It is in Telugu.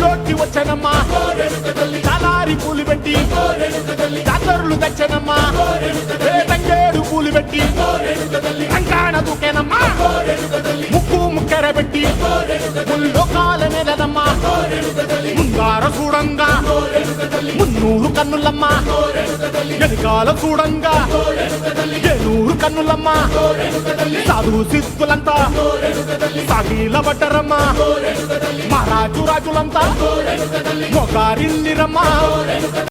ఊళ్ళోకి వచ్చనమ్మా చాలారి పూలు పెట్టి జాతరులు తెచ్చనమ్మా తంగేడు పూలు పెట్టి రంగాణ దూకేనమ్మా ముక్కు ముక్కెర పెట్టి ముల్లోకాల మీదనమ్మా ముంగార చూడంగా మున్నూరు కన్నులమ్మా వెనకాల చూడంగా ఏనూరు కన్నులమ్మా సాధు సిద్ధులంతా సాగిల పడ్డరమ్మా మహారాజు రాజులంతా మొగారిల్లిరమ్మా